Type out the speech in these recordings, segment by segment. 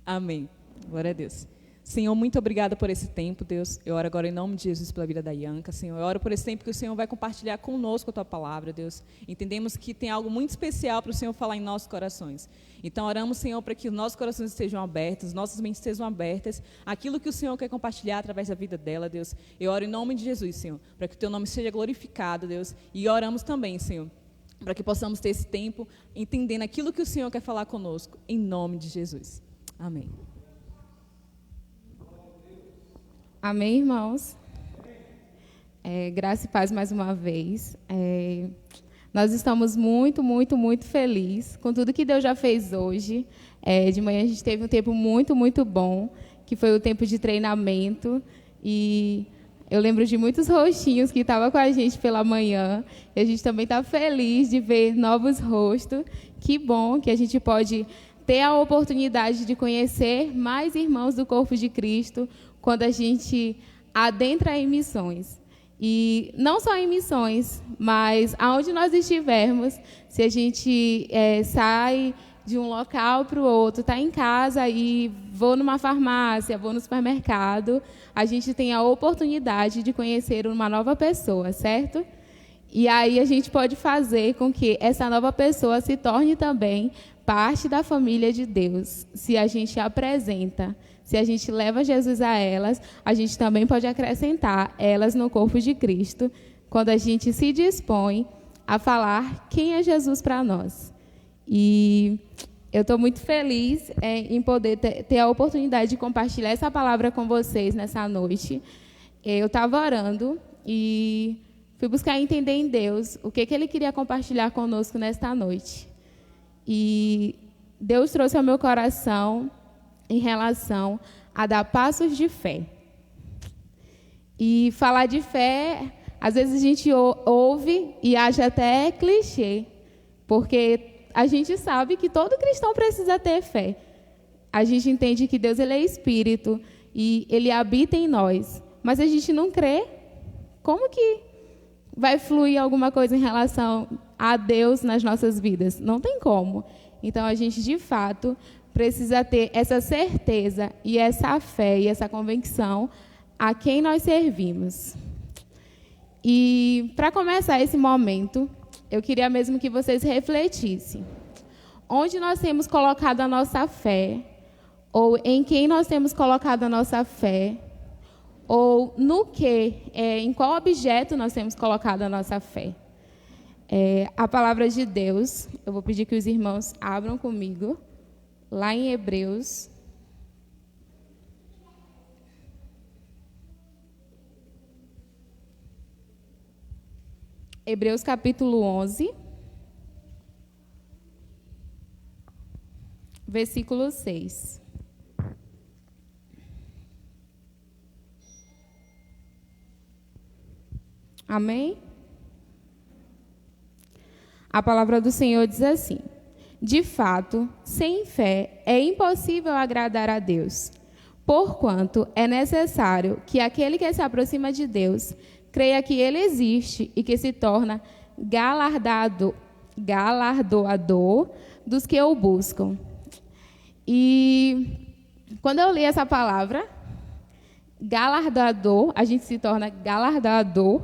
Amém. Glória a Deus. Senhor, muito obrigada por esse tempo, Deus. Eu oro agora em nome de Jesus pela vida da Ianca, Senhor. Eu oro por esse tempo que o Senhor vai compartilhar conosco a Tua palavra, Deus. Entendemos que tem algo muito especial para o Senhor falar em nossos corações. Então, oramos, Senhor, para que os nossos corações estejam abertos, nossas mentes estejam abertas, aquilo que o Senhor quer compartilhar através da vida dela, Deus. Eu oro em nome de Jesus, Senhor, para que o Teu nome seja glorificado, Deus. E oramos também, Senhor, para que possamos ter esse tempo entendendo aquilo que o Senhor quer falar conosco, em nome de Jesus. Amém. Amém, irmãos? Graça e paz mais uma vez. Nós estamos muito, muito, muito felizes com tudo que Deus já fez hoje. De manhã a gente teve um tempo muito, muito bom, que foi o tempo de treinamento. E eu lembro de muitos rostinhos que estavam com a gente pela manhã. E a gente também está feliz de ver novos rostos. Que bom que a gente pode ter a oportunidade de conhecer mais irmãos do corpo de Cristo quando a gente adentra em missões. E não só em missões, mas aonde nós estivermos, se a gente sai de um local para o outro, está em casa e vou numa farmácia, vou no supermercado, a gente tem a oportunidade de conhecer uma nova pessoa, certo? E aí a gente pode fazer com que essa nova pessoa se torne também parte da família de Deus, se a gente apresenta. Se a gente leva Jesus a elas, a gente também pode acrescentar elas no corpo de Cristo, quando a gente se dispõe a falar quem é Jesus para nós. E eu estou muito feliz em poder ter a oportunidade de compartilhar essa palavra com vocês nessa noite. Eu estava orando e fui buscar entender em Deus o que Ele queria compartilhar conosco nesta noite. E Deus trouxe ao meu coração em relação a dar passos de fé. E falar de fé, às vezes a gente ouve e acha até clichê, porque a gente sabe que todo cristão precisa ter fé. A gente entende que Deus ele é espírito e Ele habita em nós, mas a gente não crê. Como que vai fluir alguma coisa em relação a Deus nas nossas vidas? Não tem como. Então, a gente, de fato, precisa ter essa certeza e essa fé e essa convicção a quem nós servimos. E, para começar esse momento, eu queria mesmo que vocês refletissem. Onde nós temos colocado a nossa fé, ou em quem nós temos colocado a nossa fé, ou no que, em qual objeto nós temos colocado a nossa fé. A palavra de Deus, eu vou pedir que os irmãos abram comigo, lá em Hebreus. Hebreus capítulo 11, versículo 6. Amém? A palavra do Senhor diz assim: de fato, sem fé é impossível agradar a Deus, porquanto é necessário que aquele que se aproxima de Deus creia que Ele existe e que se torna galardoador dos que o buscam. E quando eu li essa palavra, galardoador, a gente se torna galardoador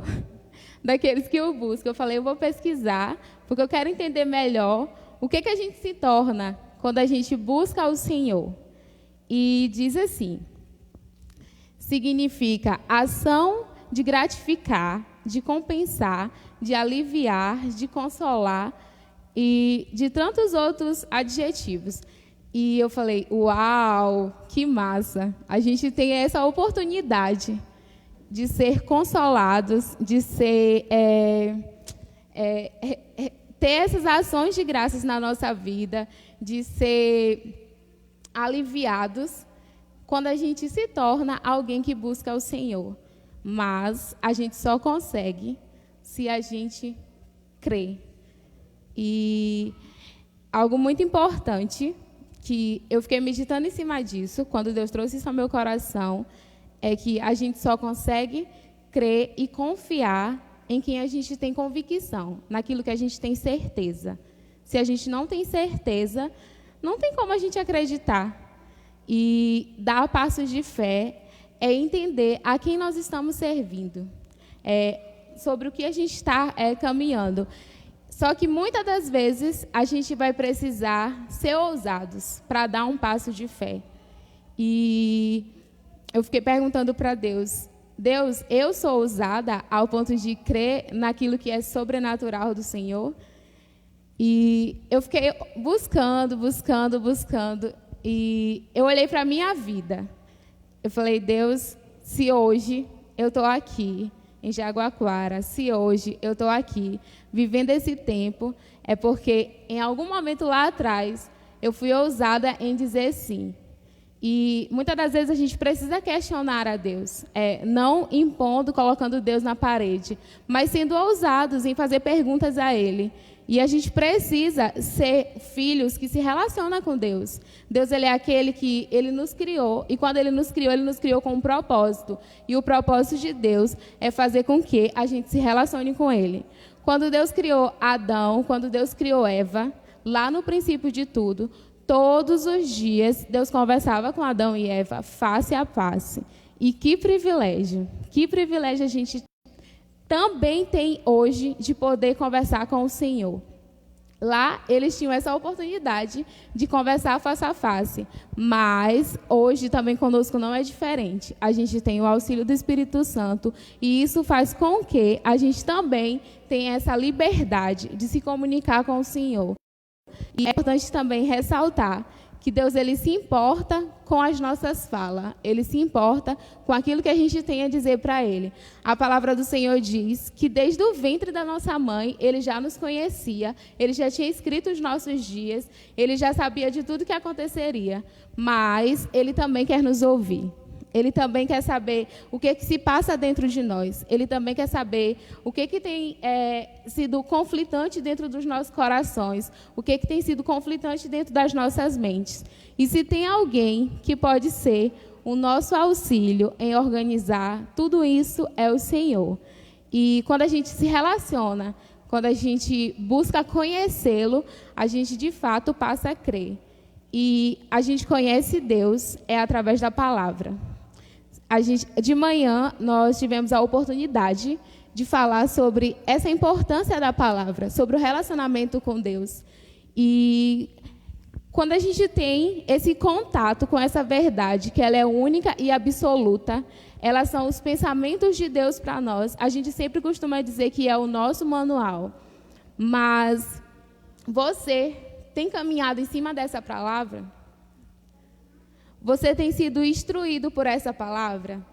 daqueles que o buscam. Eu falei, eu vou pesquisar, porque eu quero entender melhor o que a gente se torna quando a gente busca o Senhor. E diz assim: significa ação de gratificar, de compensar, de aliviar, de consolar e de tantos outros adjetivos. E eu falei, uau, que massa! A gente tem essa oportunidade de ser consolados, de ser, ter essas ações de graças na nossa vida, de ser aliviados quando a gente se torna alguém que busca o Senhor. Mas a gente só consegue se a gente crê. E algo muito importante, que eu fiquei meditando em cima disso, quando Deus trouxe isso ao meu coração, é que a gente só consegue crer e confiar em quem a gente tem convicção, naquilo que a gente tem certeza. Se a gente não tem certeza, não tem como a gente acreditar. E dar passos de fé é entender a quem nós estamos servindo, sobre o que a gente está caminhando. Só que muitas das vezes a gente vai precisar ser ousados para dar um passo de fé. E eu fiquei perguntando para Deus, eu sou ousada ao ponto de crer naquilo que é sobrenatural do Senhor? E eu fiquei buscando, e eu olhei para a minha vida. Eu falei, Deus, se hoje eu estou aqui em Jaguaquara, se hoje eu estou aqui vivendo esse tempo, é porque em algum momento lá atrás eu fui ousada em dizer sim. E muitas das vezes a gente precisa questionar a Deus, não impondo, colocando Deus na parede, mas sendo ousados em fazer perguntas a Ele. E a gente precisa ser filhos que se relacionam com Deus. Deus, ele é aquele que ele nos criou, e quando ele nos criou com um propósito. E o propósito de Deus é fazer com que a gente se relacione com Ele. Quando Deus criou Adão, quando Deus criou Eva, lá no princípio de tudo, todos os dias Deus conversava com Adão e Eva face a face. E que privilégio a gente também tem hoje de poder conversar com o Senhor. Lá, eles tinham essa oportunidade de conversar face a face, mas hoje também conosco não é diferente. A gente tem o auxílio do Espírito Santo e isso faz com que a gente também tenha essa liberdade de se comunicar com o Senhor. E é importante também ressaltar que Deus, ele se importa com as nossas falas, ele se importa com aquilo que a gente tem a dizer para ele. A palavra do Senhor diz que desde o ventre da nossa mãe, ele já nos conhecia, ele já tinha escrito os nossos dias, ele já sabia de tudo que aconteceria, mas ele também quer nos ouvir. Ele também quer saber o que se passa dentro de nós. Ele também quer saber o que tem sido conflitante dentro dos nossos corações, o que tem sido conflitante dentro das nossas mentes. E se tem alguém que pode ser o nosso auxílio em organizar tudo isso, é o Senhor. E quando a gente se relaciona, quando a gente busca conhecê-lo, a gente de fato passa a crer. E a gente conhece Deus através da palavra. De manhã, nós tivemos a oportunidade de falar sobre essa importância da palavra, sobre o relacionamento com Deus. E quando a gente tem esse contato com essa verdade, que ela é única e absoluta, elas são os pensamentos de Deus para nós. A gente sempre costuma dizer que é o nosso manual. Mas você tem caminhado em cima dessa palavra? Você tem sido instruído por essa palavra?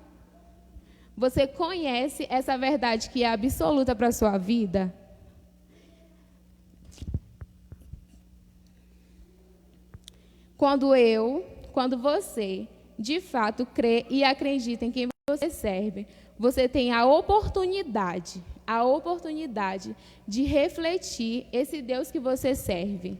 Você conhece essa verdade que é absoluta para a sua vida? Quando você, de fato, crê e acredita em quem você serve, você tem a oportunidade de refletir esse Deus que você serve.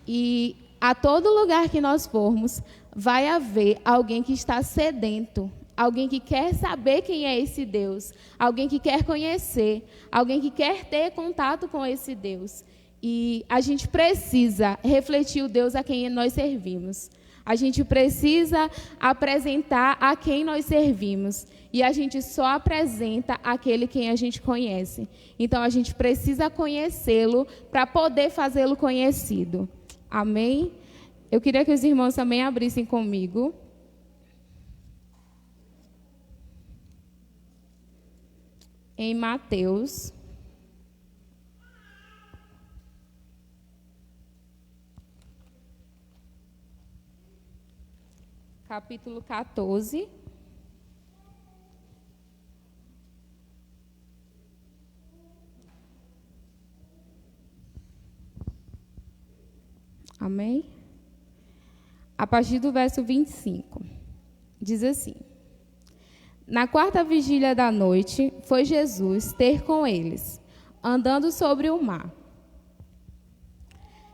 E a todo lugar que nós formos, vai haver alguém que está sedento, alguém que quer saber quem é esse Deus, alguém que quer conhecer, alguém que quer ter contato com esse Deus. E a gente precisa refletir o Deus a quem nós servimos. A gente precisa apresentar a quem nós servimos. E a gente só apresenta aquele quem a gente conhece. Então, a gente precisa conhecê-lo para poder fazê-lo conhecido. Amém? Eu queria que os irmãos também abrissem comigo. Em Mateus. Capítulo 14. Amém? A partir do verso 25, diz assim: Na quarta vigília da noite, foi Jesus ter com eles, andando sobre o mar.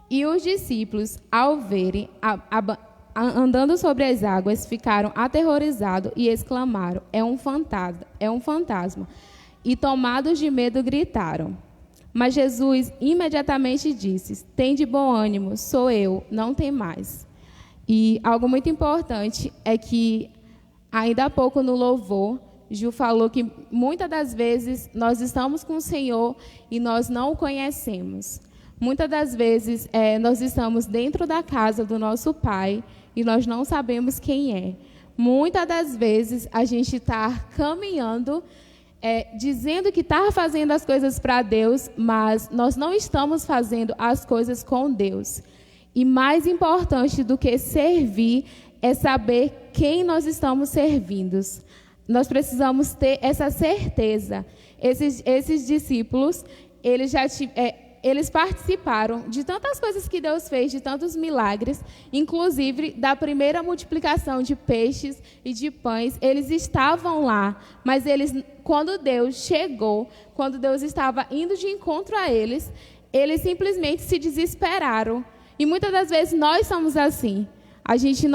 E os discípulos, ao verem andando sobre as águas, ficaram aterrorizados e exclamaram: é um fantasma. E tomados de medo, gritaram. Mas Jesus imediatamente disse: Tende bom ânimo, sou eu, não tem mais. E algo muito importante é que, ainda há pouco no louvor, Ju falou que muitas das vezes nós estamos com o Senhor e nós não o conhecemos. Muitas das vezes nós estamos dentro da casa do nosso Pai e nós não sabemos quem é. Muitas das vezes a gente está caminhando, dizendo que está fazendo as coisas para Deus, mas nós não estamos fazendo as coisas com Deus. E mais importante do que servir é saber quem nós estamos servindo. Nós precisamos ter essa certeza. Esses discípulos, eles participaram de tantas coisas que Deus fez, de tantos milagres, inclusive da primeira multiplicação de peixes e de pães. Eles estavam lá, mas quando Deus chegou, quando Deus estava indo de encontro a eles simplesmente se desesperaram. E muitas das vezes nós somos assim. A gente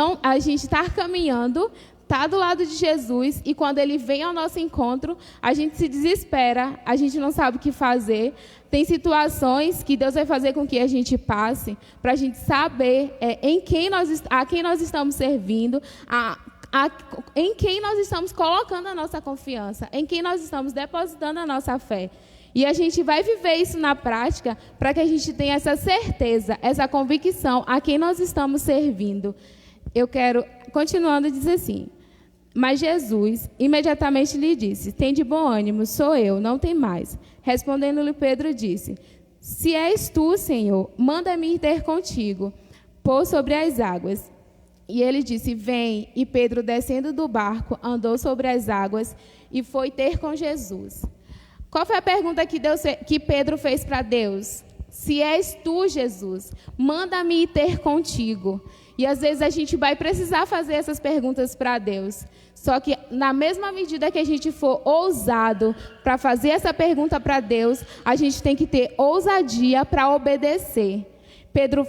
está caminhando, está do lado de Jesus, e quando Ele vem ao nosso encontro, a gente se desespera, a gente não sabe o que fazer. Tem situações que Deus vai fazer com que a gente passe, para a gente saber a quem nós estamos servindo, em quem nós estamos colocando a nossa confiança, em quem nós estamos depositando a nossa fé. E a gente vai viver isso na prática para que a gente tenha essa certeza, essa convicção a quem nós estamos servindo. Eu quero, continuando, dizer assim: mas Jesus imediatamente lhe disse: tende bom ânimo, sou eu, não tem mais. Respondendo-lhe Pedro disse: se és tu, Senhor, manda-me ir ter contigo, pôr sobre as águas. E ele disse: vem. E Pedro, descendo do barco, andou sobre as águas e foi ter com Jesus. Qual foi a pergunta que Pedro fez para Deus? Se és tu, Jesus, manda-me ir ter contigo. E às vezes a gente vai precisar fazer essas perguntas para Deus. Só que na mesma medida que a gente for ousado para fazer essa pergunta para Deus, a gente tem que ter ousadia para obedecer. Pedro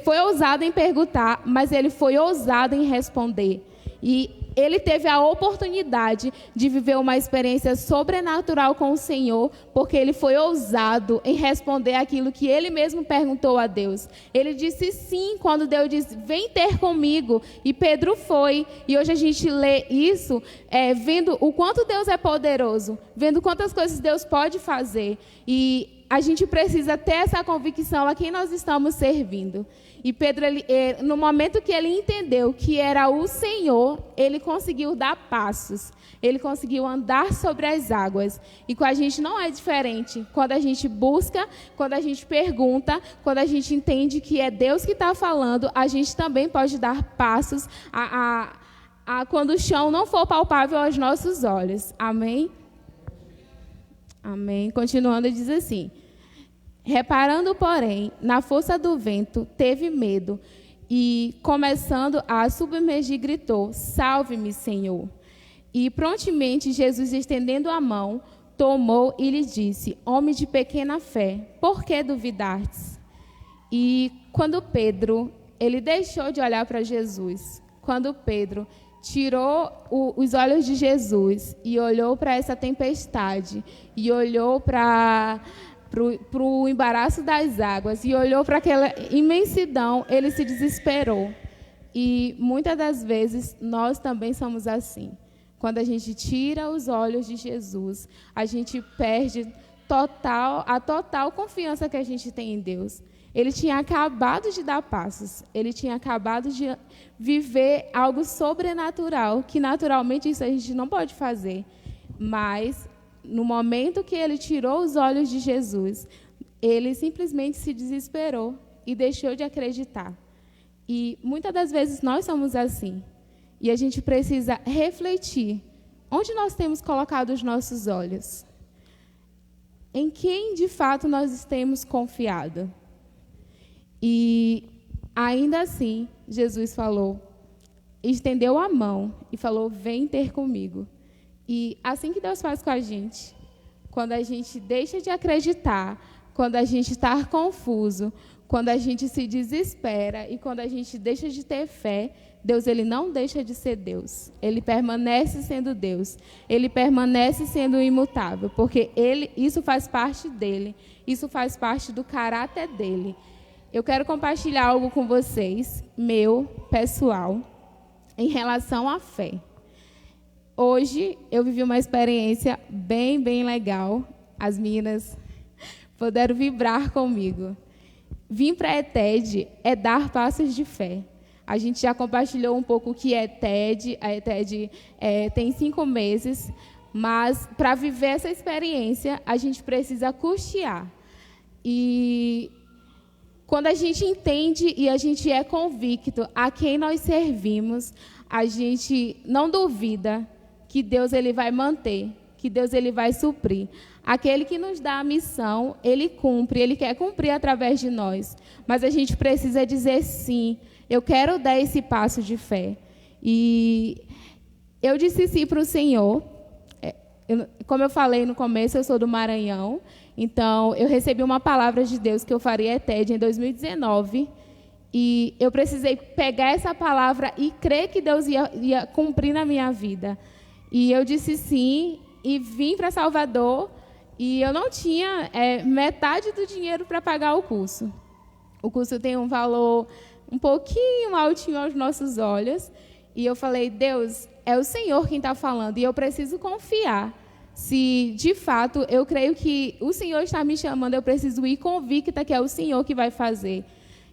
foi ousado em perguntar, mas ele foi ousado em responder. E ele teve a oportunidade de viver uma experiência sobrenatural com o Senhor, porque ele foi ousado em responder aquilo que ele mesmo perguntou a Deus. Ele disse sim quando Deus disse: vem ter comigo. E Pedro foi. E hoje a gente lê isso, vendo o quanto Deus é poderoso, vendo quantas coisas Deus pode fazer. E a gente precisa ter essa convicção a quem nós estamos servindo. E Pedro, no momento que ele entendeu que era o Senhor, ele conseguiu dar passos. Ele conseguiu andar sobre as águas. E com a gente não é diferente. Quando a gente busca, quando a gente pergunta, quando a gente entende que é Deus que está falando, a gente também pode dar passos quando o chão não for palpável aos nossos olhos. Amém? Amém. Continuando, diz assim: reparando, porém, na força do vento, teve medo e, começando a submergir, gritou: salve-me, Senhor. E prontamente Jesus, estendendo a mão, tomou e lhe disse: homem de pequena fé, por que duvidastes? E quando Pedro, ele deixou de olhar para Jesus, quando Pedro tirou os olhos de Jesus e olhou para essa tempestade, e olhou para o embaraço das águas, e olhou para aquela imensidão, ele se desesperou. E muitas das vezes nós também somos assim. Quando a gente tira os olhos de Jesus, a gente perde a total confiança que a gente tem em Deus. Ele tinha acabado de dar passos, ele tinha acabado de viver algo sobrenatural, que naturalmente isso a gente não pode fazer. Mas, no momento que ele tirou os olhos de Jesus, ele simplesmente se desesperou e deixou de acreditar. E muitas das vezes nós somos assim. E a gente precisa refletir. Onde nós temos colocado os nossos olhos? Em quem, de fato, nós temos confiado? E, ainda assim, Jesus falou, estendeu a mão e falou: vem ter comigo. E assim que Deus faz com a gente, quando a gente deixa de acreditar, quando a gente está confuso, quando a gente se desespera e quando a gente deixa de ter fé, Deus, ele não deixa de ser Deus. Ele permanece sendo Deus. Ele permanece sendo imutável, porque isso faz parte dele. Isso faz parte do caráter dele. eu quero compartilhar algo com vocês, meu, pessoal, em relação à fé. Hoje, eu vivi uma experiência bem, bem legal. As meninas puderam vibrar comigo. Vir para a ETED é dar passos de fé. A gente já compartilhou um pouco o que é ETED. A ETED tem 5 meses, mas para viver essa experiência, a gente precisa custear. E quando a gente entende e a gente é convicto a quem nós servimos, a gente não duvida que Deus ele vai manter, que Deus ele vai suprir. Aquele que nos dá a missão, ele cumpre, ele quer cumprir através de nós. Mas a gente precisa dizer sim, eu quero dar esse passo de fé. E eu disse sim para o Senhor. Como eu falei no começo, eu sou do Maranhão. Então, eu recebi uma palavra de Deus que eu faria ETED em 2019. E eu precisei pegar essa palavra e crer que Deus ia cumprir na minha vida. E eu disse sim e vim para Salvador. E eu não tinha metade do dinheiro para pagar o curso. O curso tem um valor um pouquinho altinho aos nossos olhos. E eu falei, Deus, é o Senhor quem está falando. E eu preciso confiar. Se, de fato, eu creio que o Senhor está me chamando, eu preciso ir convicta que é o Senhor que vai fazer.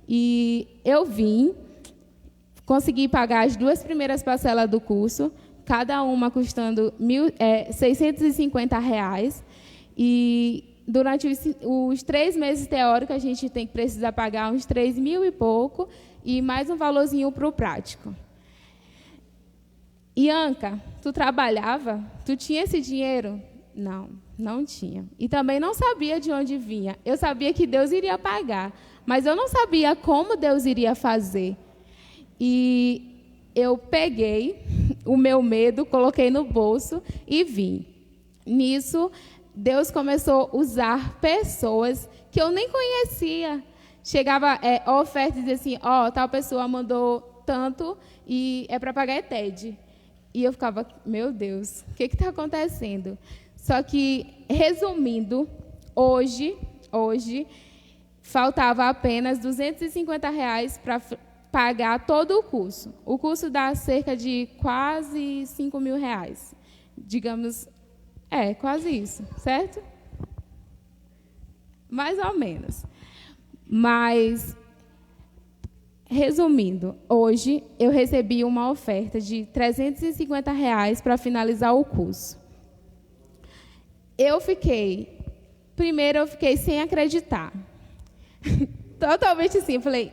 E eu vim, consegui pagar as 2 primeiras parcelas do curso, cada uma custando R$650. E durante os 3 meses teóricos, a gente precisa pagar uns 3.000 e pouco, e mais um valorzinho para o prático. Ianca, tu trabalhava? Tu tinha esse dinheiro? Não, não tinha. E também não sabia de onde vinha. Eu sabia que Deus iria pagar, mas eu não sabia como Deus iria fazer. E eu peguei o meu medo, coloquei no bolso e vim. Nisso, Deus começou a usar pessoas que eu nem conhecia. Chegava a oferta e dizia assim, tal pessoa mandou tanto e é para pagar ETED. E eu ficava, meu Deus, o que está acontecendo? Só que, resumindo, hoje faltava apenas R$250 para pagar todo o curso. O curso dá cerca de quase R$5.000. Digamos, quase isso, certo? Mais ou menos. Mas, resumindo, hoje eu recebi uma oferta de R$350 para finalizar o curso. Primeiro eu fiquei sem acreditar. Totalmente assim, eu falei,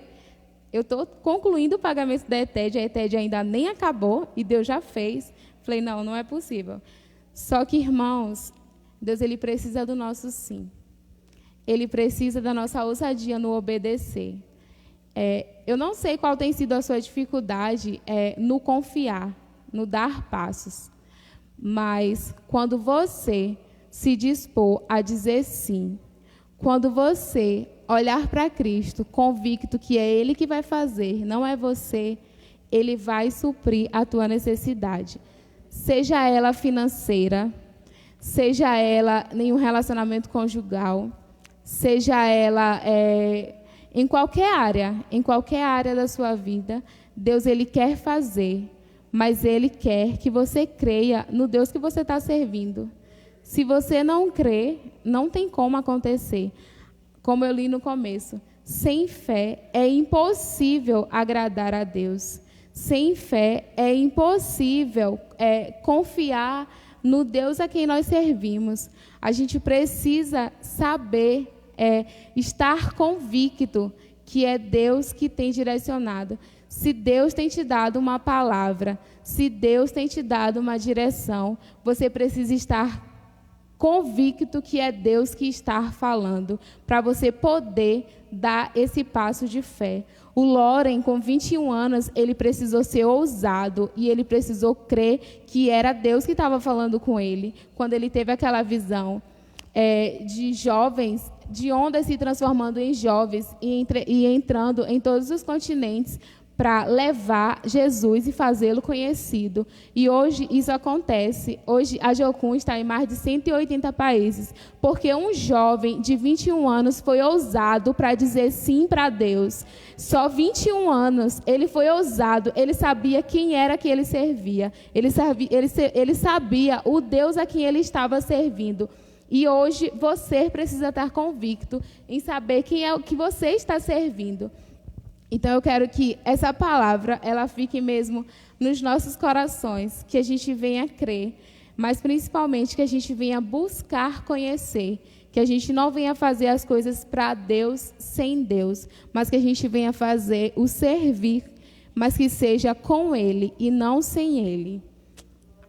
eu estou concluindo o pagamento da ETED, a ETED ainda nem acabou e Deus já fez. Falei, não é possível. Só que, irmãos, Deus ele precisa do nosso sim. Ele precisa da nossa ousadia no obedecer. Eu não sei qual tem sido a sua dificuldade no confiar, no dar passos. Mas quando você se dispor a dizer sim, quando você olhar para Cristo, convicto que é Ele que vai fazer, não é você, Ele vai suprir a tua necessidade. Seja ela financeira, seja ela em um relacionamento conjugal, seja ela em qualquer área da sua vida, Deus ele quer fazer, mas Ele quer que você creia no Deus que você está servindo. Se você não crê, não tem como acontecer. Como eu li no começo, sem fé é impossível agradar a Deus. Sem fé é impossível confiar no Deus a quem nós servimos. A gente precisa saber, estar convicto que é Deus que tem direcionado. Se Deus tem te dado uma palavra, se Deus tem te dado uma direção, você precisa estar convicto que é Deus que está falando, para você poder dar esse passo de fé. O Loren, com 21 anos, ele precisou ser ousado e ele precisou crer que era Deus que estava falando com ele, quando ele teve aquela visão de jovens, de ondas se transformando em jovens e entrando em todos os continentes para levar Jesus e fazê-lo conhecido. E hoje isso acontece. Hoje a Jocum está em mais de 180 países, porque um jovem de 21 anos foi ousado para dizer sim para Deus. Só 21 anos, ele foi ousado, ele sabia quem era que ele servia, ele sabia o Deus a quem ele estava servindo. E hoje você precisa estar convicto em saber quem é o que você está servindo. Então eu quero que essa palavra, ela fique mesmo nos nossos corações, que a gente venha crer, mas principalmente que a gente venha buscar conhecer, que a gente não venha fazer as coisas para Deus sem Deus, mas que a gente venha fazer o servir, mas que seja com Ele e não sem Ele.